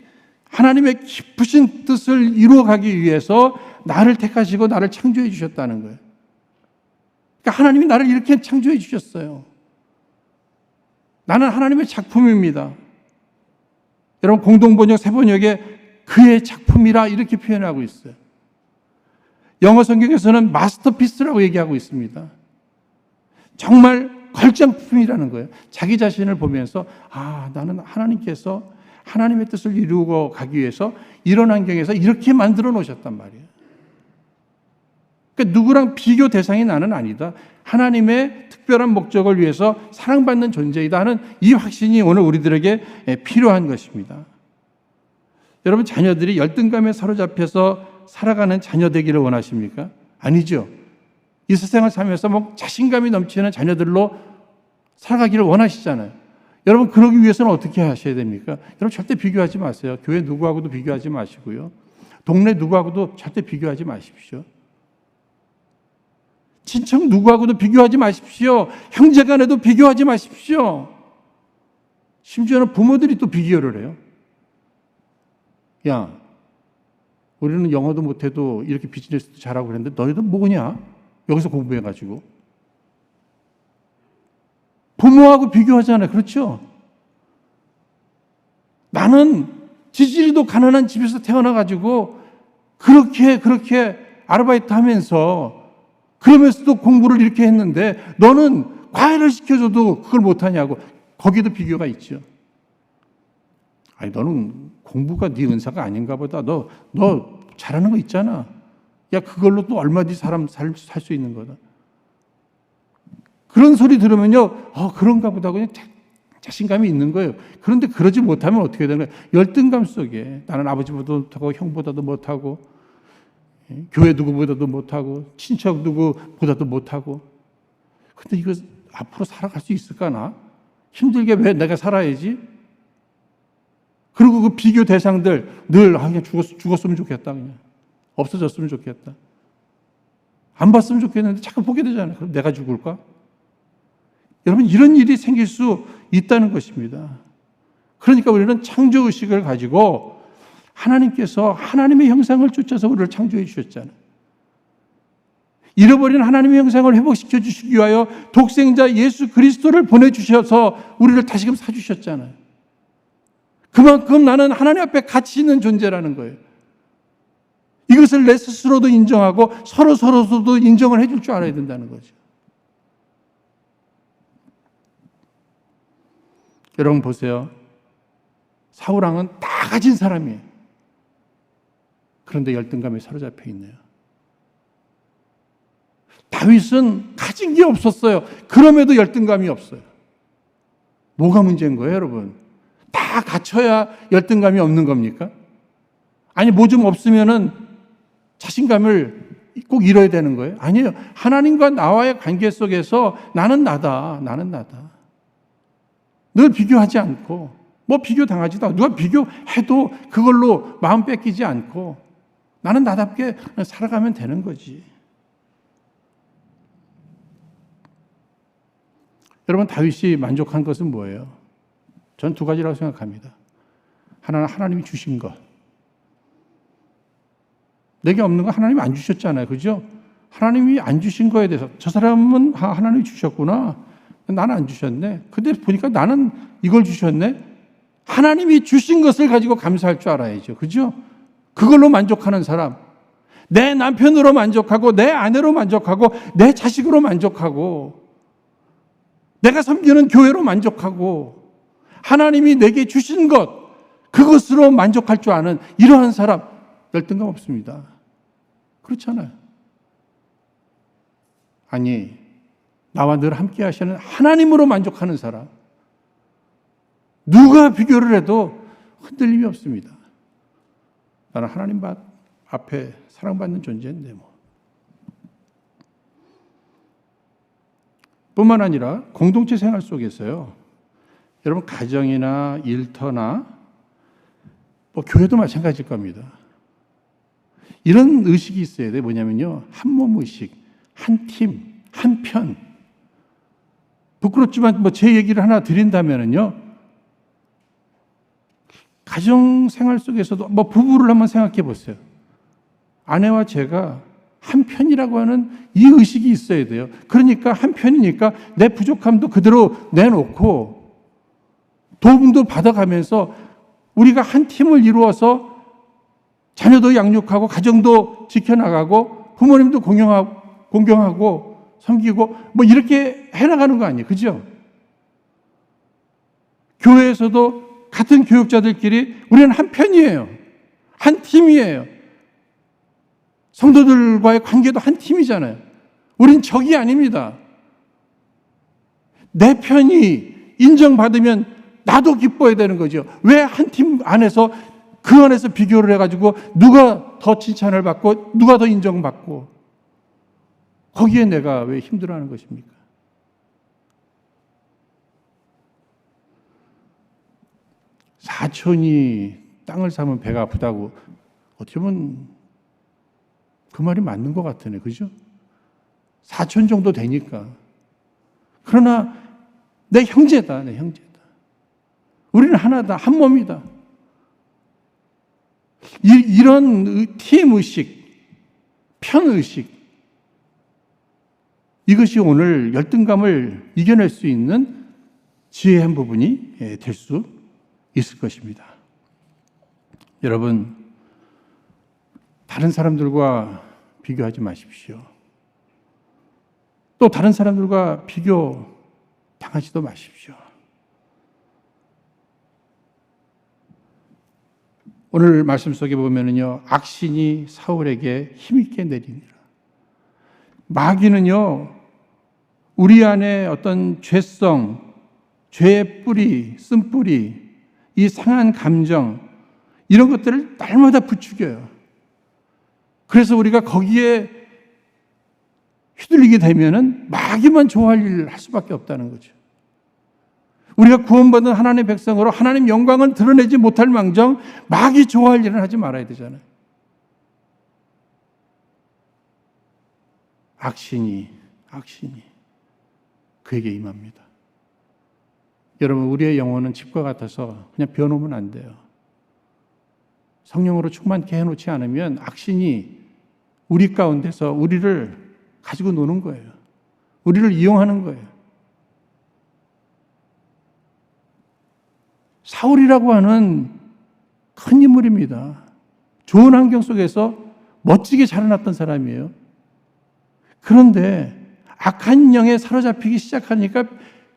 하나님의 깊으신 뜻을 이루어가기 위해서 나를 택하시고 나를 창조해 주셨다는 거예요. 그러니까 하나님이 나를 이렇게 창조해 주셨어요. 나는 하나님의 작품입니다. 여러분, 공동번역, 새번역에 그의 작품이라 이렇게 표현하고 있어요. 영어 성경에서는 마스터피스라고 얘기하고 있습니다. 정말 걸작품이라는 거예요. 자기 자신을 보면서 나는 하나님께서 하나님의 뜻을 이루고 가기 위해서 이런 환경에서 이렇게 만들어 놓으셨단 말이에요. 그러니까 누구랑 비교 대상이 나는 아니다. 하나님의 특별한 목적을 위해서 사랑받는 존재이다 하는 이 확신이 오늘 우리들에게 필요한 것입니다. 여러분, 자녀들이 열등감에 사로잡혀서 살아가는 자녀 되기를 원하십니까? 아니죠. 이 세상을 살면서 자신감이 넘치는 자녀들로 살아가기를 원하시잖아요. 여러분, 그러기 위해서는 어떻게 하셔야 됩니까? 여러분, 절대 비교하지 마세요. 교회 누구하고도 비교하지 마시고요. 동네 누구하고도 절대 비교하지 마십시오. 친척 누구하고도 비교하지 마십시오. 형제간에도 비교하지 마십시오. 심지어는 부모들이 또 비교를 해요. 야, 우리는 영어도 못해도 이렇게 비즈니스도 잘하고 그랬는데 너희들 뭐냐? 여기서 공부해가지고. 부모하고 비교하잖아요. 그렇죠? 나는 지지리도 가난한 집에서 태어나가지고 그렇게 아르바이트 하면서 그러면서도 공부를 이렇게 했는데 너는 과외를 시켜줘도 그걸 못하냐고. 거기도 비교가 있죠. 아니, 너는 공부가 네 은사가 아닌가 보다. 너 잘하는 거 있잖아. 야, 그걸로 또 얼마든지 사람 살 수 있는 거다. 그런 소리 들으면요, 그런가 보다 그냥 자신감이 있는 거예요. 그런데 그러지 못하면 어떻게 되는 거예요? 열등감 속에 나는 아버지보다도 못하고 형보다도 못하고 교회 누구보다도 못하고 친척 누구보다도 못하고. 근데 이거 앞으로 살아갈 수 있을까 나? 힘들게 왜 내가 살아야지? 그리고 그 비교 대상들 늘 그냥 죽었으면 좋겠다, 그냥 없어졌으면 좋겠다. 안 봤으면 좋겠는데 자꾸 보게 되잖아요. 그럼 내가 죽을까? 여러분, 이런 일이 생길 수 있다는 것입니다. 그러니까 우리는 창조의식을 가지고 하나님께서 하나님의 형상을 쫓아서 우리를 창조해 주셨잖아요. 잃어버린 하나님의 형상을 회복시켜 주시기 위하여 독생자 예수 그리스도를 보내주셔서 우리를 다시금 사주셨잖아요. 그만큼 나는 하나님 앞에 가치 있는 존재라는 거예요. 이것을 내 스스로도 인정하고 서로도 인정을 해줄 줄 알아야 된다는 거죠. 여러분 보세요. 사울왕은 다 가진 사람이에요. 그런데 열등감에 사로잡혀 있네요. 다윗은 가진 게 없었어요. 그럼에도 열등감이 없어요. 뭐가 문제인 거예요, 여러분? 다 갖춰야 열등감이 없는 겁니까? 아니, 뭐 좀 없으면은 자신감을 꼭 잃어야 되는 거예요? 아니에요. 하나님과 나와의 관계 속에서 나는 나다. 늘 비교하지 않고, 뭐 비교 당하지도 않고, 누가 비교해도 그걸로 마음 뺏기지 않고, 나는 나답게 살아가면 되는 거지. 여러분, 다윗이 만족한 것은 뭐예요? 전 두 가지라고 생각합니다. 하나는 하나님이 주신 것. 내게 없는 거 하나님이 안 주셨잖아요. 그죠? 하나님이 안 주신 거에 대해서 저 사람은 하나님이 주셨구나. 나는 안 주셨네. 근데 보니까 나는 이걸 주셨네. 하나님이 주신 것을 가지고 감사할 줄 알아야죠. 그죠? 그걸로 만족하는 사람. 내 남편으로 만족하고 내 아내로 만족하고 내 자식으로 만족하고 내가 섬기는 교회로 만족하고 하나님이 내게 주신 것 그것으로 만족할 줄 아는 이러한 사람 열등감 없습니다. 그렇잖아요. 아니, 나와 늘 함께 하시는 하나님으로 만족하는 사람 누가 비교를 해도 흔들림이 없습니다. 나는 하나님 앞에 사랑받는 존재인데 뭐. 뿐만 아니라 공동체 생활 속에서요. 여러분 가정이나 일터나 뭐 교회도 마찬가지일 겁니다. 이런 의식이 있어야 돼. 뭐냐면요, 한 몸 의식, 한 팀, 한 편. 부끄럽지만 제 얘기를 하나 드린다면요, 가정 생활 속에서도 부부를 한번 생각해 보세요. 아내와 제가 한 편이라고 하는 이 의식이 있어야 돼요. 그러니까 한 편이니까 내 부족함도 그대로 내놓고 도움도 받아가면서 우리가 한 팀을 이루어서 자녀도 양육하고 가정도 지켜나가고 부모님도 공경하고 섬기고 이렇게 해나가는 거 아니에요. 그죠? 교회에서도 같은 교육자들끼리 우리는 한 편이에요. 한 팀이에요. 성도들과의 관계도 한 팀이잖아요. 우린 적이 아닙니다. 내 편이 인정받으면 나도 기뻐야 되는 거죠. 왜 한 팀 안에서 그 안에서 비교를 해가지고 누가 더 칭찬을 받고 누가 더 인정받고 거기에 내가 왜 힘들어하는 것입니까? 사촌이 땅을 사면 배가 아프다고 어떻게 보면 그 말이 맞는 것 같으네. 그죠? 사촌 정도 되니까. 그러나 내 형제다. 내 형제다. 우리는 하나다. 한 몸이다. 이런 팀의식, 편의식, 이것이 오늘 열등감을 이겨낼 수 있는 지혜의 한 부분이 될 수 있을 것입니다. 여러분, 다른 사람들과 비교하지 마십시오. 또 다른 사람들과 비교 당하지도 마십시오. 오늘 말씀 속에 보면은요, 악신이 사울에게 힘있게 내리니라. 마귀는요, 우리 안에 어떤 죄성, 죄의 뿌리, 쓴뿌리, 이 상한 감정, 이런 것들을 날마다 부추겨요. 그래서 우리가 거기에 휘둘리게 되면은 마귀만 좋아할 일을 할 수밖에 없다는 거죠. 우리가 구원받은 하나님의 백성으로 하나님 영광을 드러내지 못할 망정 마귀 좋아할 일은 하지 말아야 되잖아요. 악신이 그에게 임합니다. 여러분, 우리의 영혼은 집과 같아서 그냥 비워놓으면 안 돼요. 성령으로 충만케 해놓지 않으면 악신이 우리 가운데서 우리를 가지고 노는 거예요. 우리를 이용하는 거예요. 사울이라고 하는 큰 인물입니다. 좋은 환경 속에서 멋지게 자라났던 사람이에요. 그런데 악한 영에 사로잡히기 시작하니까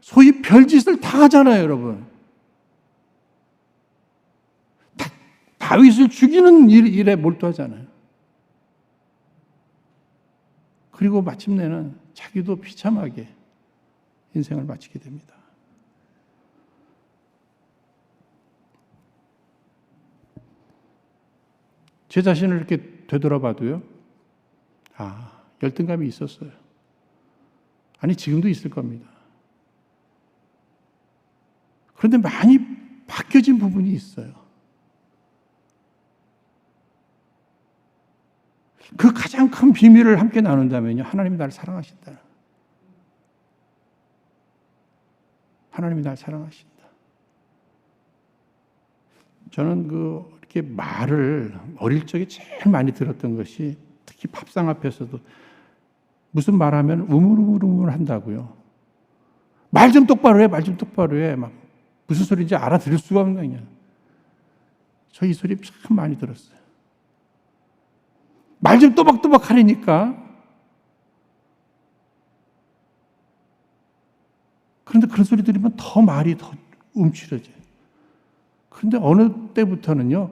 소위 별짓을 다 하잖아요, 여러분. 다윗을 죽이는 일에 몰두하잖아요. 그리고 마침내는 자기도 비참하게 인생을 마치게 됩니다. 제 자신을 이렇게 되돌아봐도요, 열등감이 있었어요. 아니, 지금도 있을 겁니다. 그런데 많이 바뀌어진 부분이 있어요. 그 가장 큰 비밀을 함께 나눈다면요, 하나님이 나를 사랑하신다. 하나님이 나를 사랑하신다. 저는 이렇게 말을 어릴 적에 제일 많이 들었던 것이, 특히 밥상 앞에서도 무슨 말하면 우물우물 한다고요. 말 좀 똑바로 해, 말 좀 똑바로 해. 막 무슨 소리인지 알아들을 수가 없는 거냐. 저 이 소리 참 많이 들었어요. 말 좀 또박또박 하려니까. 그런데 그런 소리 들으면 더 말이 더 움츠려져요. 그런데 어느 때부터는요,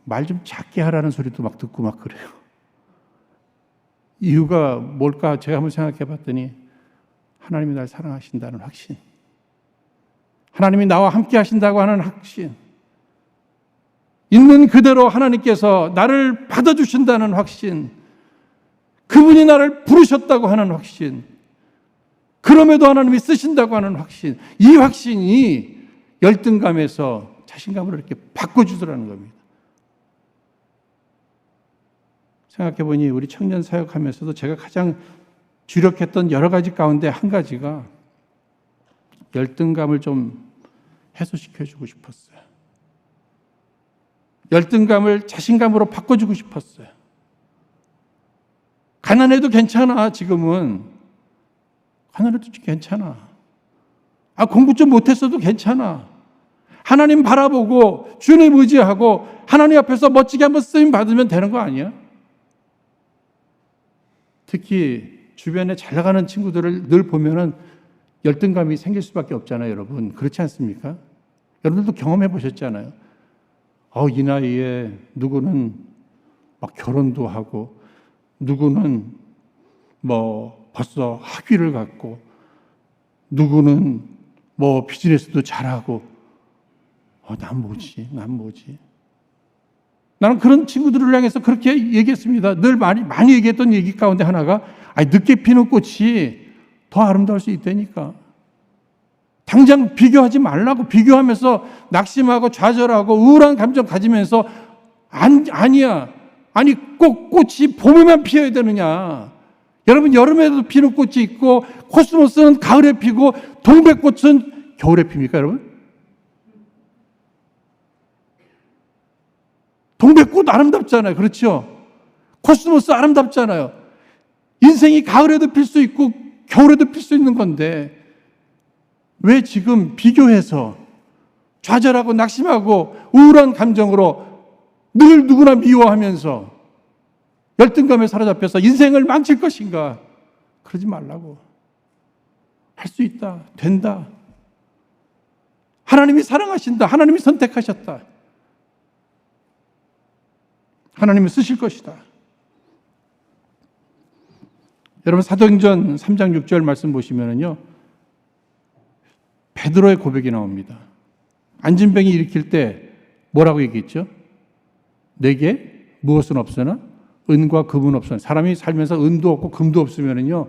말 좀 작게 하라는 소리도 막 듣고 막 그래요. 이유가 뭘까 제가 한번 생각해 봤더니, 하나님이 날 사랑하신다는 확신, 하나님이 나와 함께 하신다고 하는 확신, 있는 그대로 하나님께서 나를 받아주신다는 확신, 그분이 나를 부르셨다고 하는 확신, 그럼에도 하나님이 쓰신다고 하는 확신, 이 확신이 열등감에서 자신감으로 이렇게 바꿔주더라는 겁니다. 생각해보니 우리 청년 사역하면서도 제가 가장 주력했던 여러 가지 가운데 한 가지가 열등감을 좀 해소시켜주고 싶었어요. 열등감을 자신감으로 바꿔주고 싶었어요. 가난해도 괜찮아. 지금은 가난해도 괜찮아. 공부 좀 못했어도 괜찮아. 하나님 바라보고 주님 의지하고 하나님 앞에서 멋지게 한번 쓰임 받으면 되는 거 아니야? 특히 주변에 잘 나가는 친구들을 늘 보면은 열등감이 생길 수밖에 없잖아요, 여러분. 그렇지 않습니까? 여러분들도 경험해 보셨잖아요. 이 나이에 누구는 막 결혼도 하고, 누구는 뭐 벌써 학위를 갖고, 누구는 뭐 비즈니스도 잘하고, 난 뭐지? 나는 그런 친구들을 향해서 그렇게 얘기했습니다. 늘 많이 얘기했던 얘기 가운데 하나가, 늦게 피는 꽃이 더 아름다울 수 있다니까. 당장 비교하지 말라고. 비교하면서 낙심하고 좌절하고 우울한 감정 가지면서 아니야. 꼭 꽃이 봄에만 피어야 되느냐. 여러분, 여름에도 피는 꽃이 있고 코스모스는 가을에 피고 동백꽃은 겨울에 핍니까, 여러분? 동백꽃 아름답잖아요. 그렇죠? 코스모스 아름답잖아요. 인생이 가을에도 필 수 있고 겨울에도 필 수 있는 건데 왜 지금 비교해서 좌절하고 낙심하고 우울한 감정으로 늘 누구나 미워하면서 열등감에 사로잡혀서 인생을 망칠 것인가? 그러지 말라고. 할 수 있다. 된다. 하나님이 사랑하신다. 하나님이 선택하셨다. 하나님이 쓰실 것이다. 여러분, 사도행전 3장 6절 말씀 보시면은요, 베드로의 고백이 나옵니다. 안진뱅이 일으킬 때 뭐라고 얘기했죠? 내게 무엇은 없으나 은과 금은 없으나. 사람이 살면서 은도 없고 금도 없으면은요,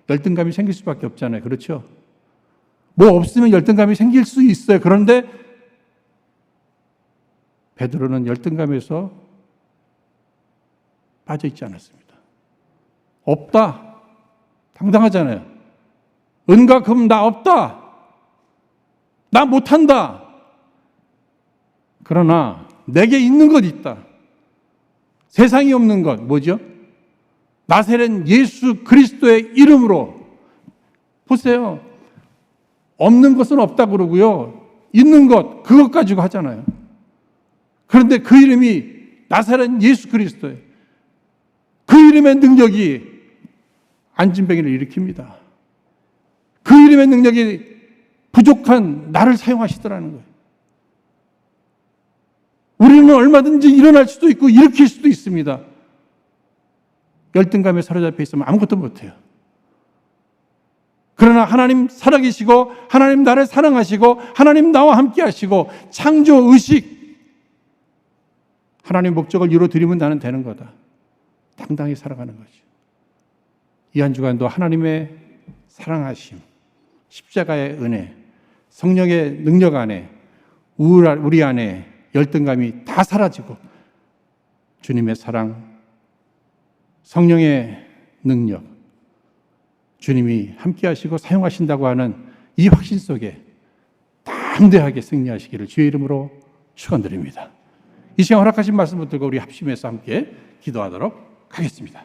열등감이 생길 수밖에 없잖아요. 그렇죠? 뭐 없으면 열등감이 생길 수 있어요. 그런데 베드로는 열등감에서 빠져 있지 않았습니다. 없다. 당당하잖아요. 은과 금 나 없다. 나 못한다. 그러나 내게 있는 것 있다. 세상이 없는 것 뭐죠? 나사렛 예수 그리스도의 이름으로. 보세요. 없는 것은 없다 그러고요. 있는 것, 그것 가지고 하잖아요. 그런데 그 이름이 나사렛 예수 그리스도예요. 그 이름의 능력이 안진뱅이를 일으킵니다. 그 이름의 능력이 부족한 나를 사용하시더라는 거예요. 우리는 얼마든지 일어날 수도 있고 일으킬 수도 있습니다. 열등감에 사로잡혀 있으면 아무것도 못해요. 그러나 하나님 살아계시고 하나님 나를 사랑하시고 하나님 나와 함께 하시고 창조의식 하나님 목적을 이루어드리면 나는 되는 거다. 당당히 살아가는 거죠. 이 한 주간도 하나님의 사랑하심, 십자가의 은혜, 성령의 능력 안에 우리 안에 열등감이 다 사라지고 주님의 사랑, 성령의 능력, 주님이 함께 하시고 사용하신다고 하는 이 확신 속에 담대하게 승리하시기를 주의 이름으로 축원드립니다. 이 시간 허락하신 말씀 붙들고 우리 합심해서 함께 기도하도록 하겠습니다.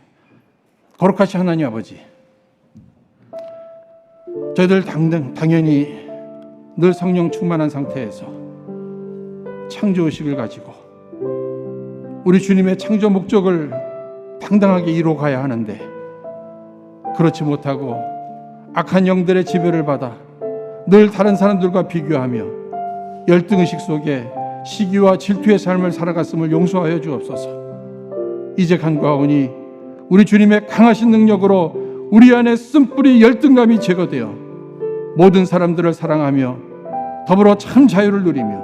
거룩하신 하나님 아버지, 저희들 당연히 늘 성령 충만한 상태에서 창조의식을 가지고 우리 주님의 창조 목적을 당당하게 이루어가야 하는데 그렇지 못하고 악한 영들의 지배를 받아 늘 다른 사람들과 비교하며 열등의식 속에 시기와 질투의 삶을 살아갔음을 용서하여 주옵소서. 이제 간구하오니 우리 주님의 강하신 능력으로 우리 안에 쓴뿌리 열등감이 제거되어 모든 사람들을 사랑하며 더불어 참 자유를 누리며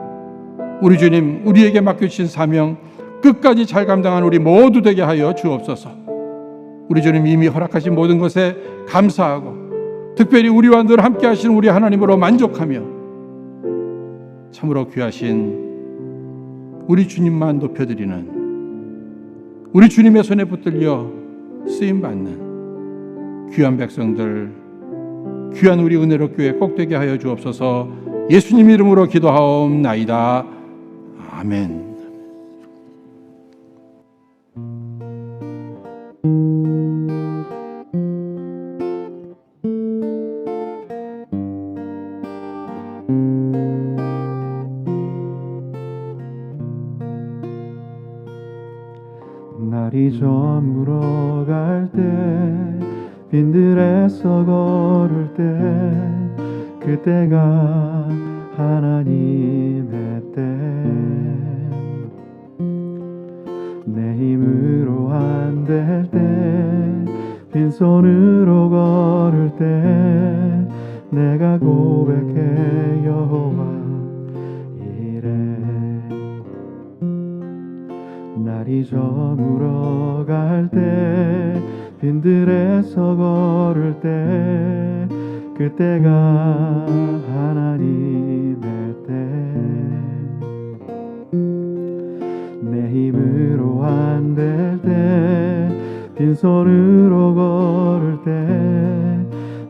우리 주님 우리에게 맡겨주신 사명 끝까지 잘 감당한 우리 모두 되게 하여 주옵소서. 우리 주님 이미 허락하신 모든 것에 감사하고 특별히 우리와 늘 함께 하시는 우리 하나님으로 만족하며 참으로 귀하신 우리 주님만 높여드리는 우리 주님의 손에 붙들려 쓰임받는 귀한 백성들, 귀한 우리 은혜로 교회 꼭 되게 하여 주옵소서. 예수님 이름으로 기도하옵나이다. 아멘. 날이 저물어 갈 때 빈들에서 걸을 때 그때가 하나님의 때 내 힘으로 안 될 때 빈손으로 걸을 때 내가 고백해 여호와 이래 날이 저물어 갈 때 빈들에서 걸을 때 그때가 하나님의 때 내 힘으로 안 될 때 빈손으로 걸을 때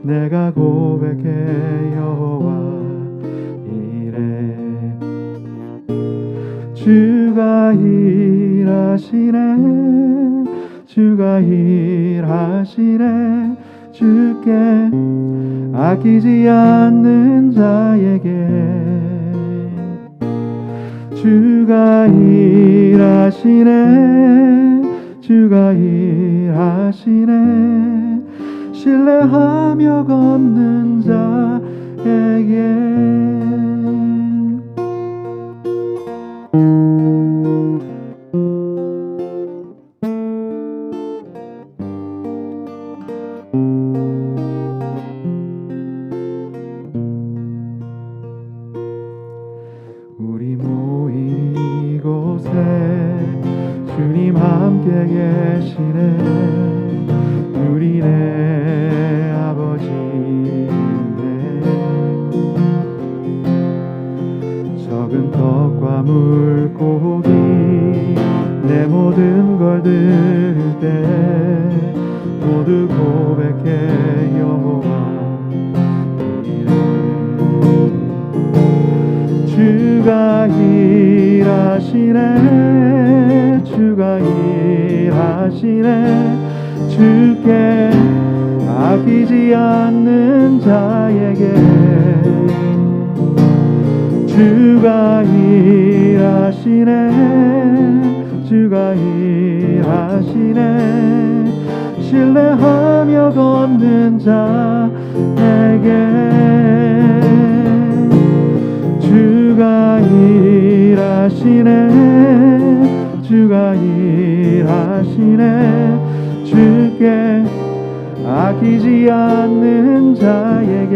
내가 고백해 여호와 이래 주가 일하시네 주가 일하시네 주께 아끼지 않는 자에게 주가 일하시네 주가 일하시네 신뢰하며 걷는 자에게 우리 모인 이곳에 주님 함께 계시네 우리 내 아버지네 적은 떡과 물고기 내 모든 걸 들을 때 모두 고백해 여호와 주가 일하시네 주가 일하시네 주께 아끼지 않는 자에게 주가 일하시네 주가 일하시네 신뢰하며 걷는 자에게 주가 일하시네 주가 일하시네 주께 아끼지 않는 자에게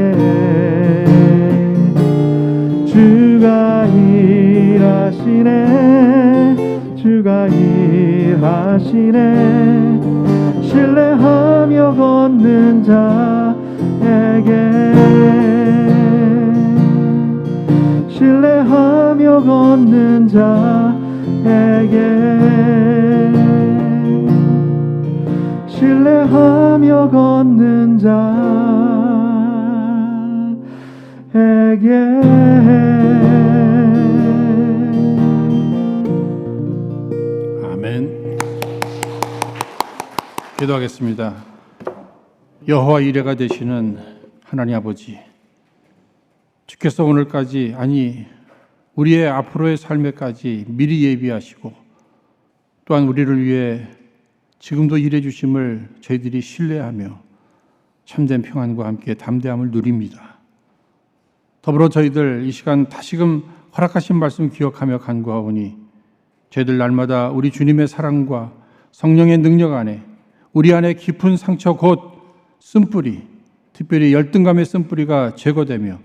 주가 일하시네 주가 일하시네 신뢰하며 걷는 자에게 신뢰하며 걷는 자에게 신뢰하며 걷는 자에게 아멘. 기도하겠습니다. 여호와 이레가 되시는 하나님 아버지, 주께서 오늘까지 아니 우리의 앞으로의 삶에까지 미리 예비하시고 또한 우리를 위해 지금도 일해 주심을 저희들이 신뢰하며 참된 평안과 함께 담대함을 누립니다. 더불어 저희들 이 시간 다시금 허락하신 말씀 기억하며 간구하오니 저희들 날마다 우리 주님의 사랑과 성령의 능력 안에 우리 안에 깊은 상처 곧 쓴뿌리, 특별히 열등감의 쓴뿌리가 제거되며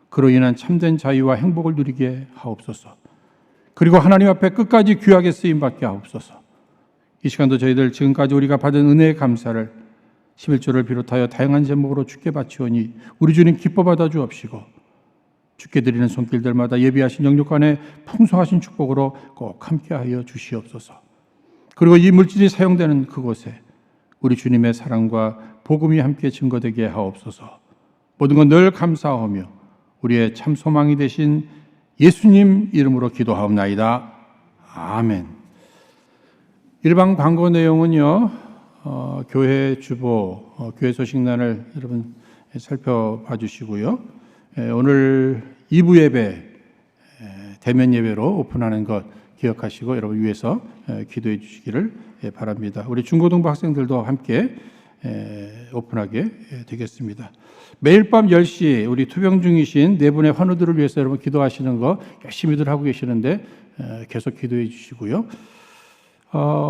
그로 인한 참된 자유와 행복을 누리게 하옵소서. 그리고 하나님 앞에 끝까지 귀하게 쓰임받게 하옵소서. 이 시간도 저희들 지금까지 우리가 받은 은혜의 감사를 11조를 비롯하여 다양한 제목으로 주께 바치오니 우리 주님 기뻐 받아 주옵시고 주께 드리는 손길들마다 예비하신 영육간의 풍성하신 축복으로 꼭 함께하여 주시옵소서. 그리고 이 물질이 사용되는 그곳에 우리 주님의 사랑과 복음이 함께 증거되게 하옵소서. 모든 것 늘 감사하며 우리의 참 소망이 되신 예수님 이름으로 기도하옵나이다. 아멘. 일반 광고 내용은요, 교회 주보, 교회 소식란을 여러분 살펴봐 주시고요. 오늘 2부 예배, 대면 예배로 오픈하는 것 기억하시고 여러분 위해서 기도해 주시기를 바랍니다. 우리 중고등부 학생들도 함께 오픈하게 되겠습니다. 매일 밤 10시 우리 투병 중이신 네 분의 환우들을 위해서 여러분 기도하시는 거 열심히들 하고 계시는데 계속 기도해 주시고요.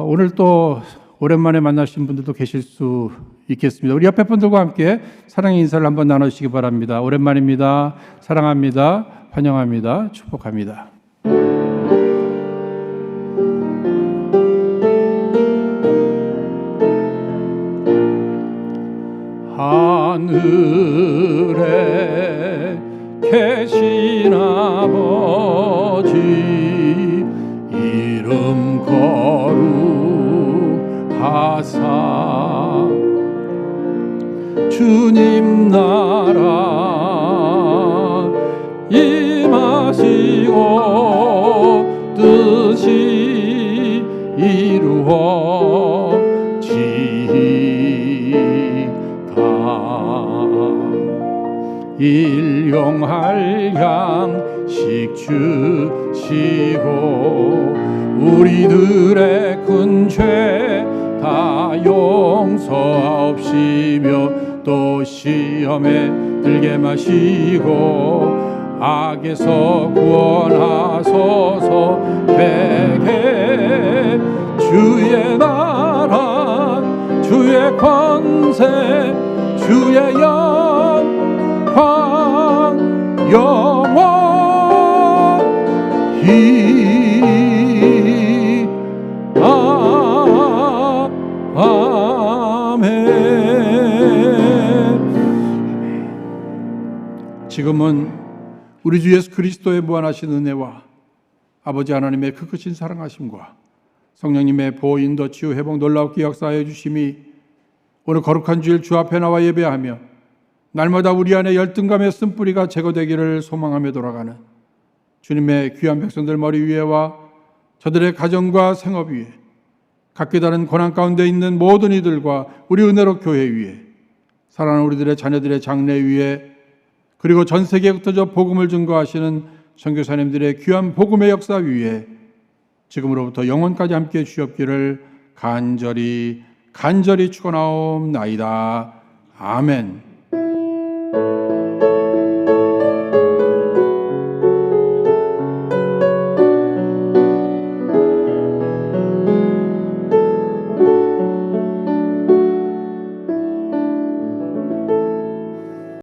오늘 또 오랜만에 만나신 분들도 계실 수 있겠습니다. 우리 옆에 분들과 함께 사랑의 인사를 한번 나누시기 바랍니다. 오랜만입니다. 사랑합니다. 환영합니다. 축복합니다. 하늘에 계신 아버지 이름 거룩하사 주님 나라 임하시고 뜻이 이루어지다 일용할 양식 주시고 우리들의 큰 죄 다 용서하옵시며 또 시험에 들게 마시고 악에서 구원하소서 되게 주의 나라 주의 권세 주의 영광 영원히 아멘. 지금은 우리 주 예수 그리스도의 무한하신 은혜와 아버지 하나님의 그 크신 사랑하심과 성령님의 보호 인도 치유 회복 놀랍게 역사하여 주심이 오늘 거룩한 주일 주 앞에 나와 예배하며 날마다 우리 안에 열등감의 쓴뿌리가 제거되기를 소망하며 돌아가는 주님의 귀한 백성들 머리 위에와 저들의 가정과 생업 위에 각기 다른 고난 가운데 있는 모든 이들과 우리 은혜로 교회 위에 사랑하는 우리들의 자녀들의 장래 위에 그리고 전 세계에 흩어져 복음을 증거하시는 선교사님들의 귀한 복음의 역사 위에 지금으로부터 영원까지 함께해 주시옵기를 간절히 축원하옵나이다. 아멘.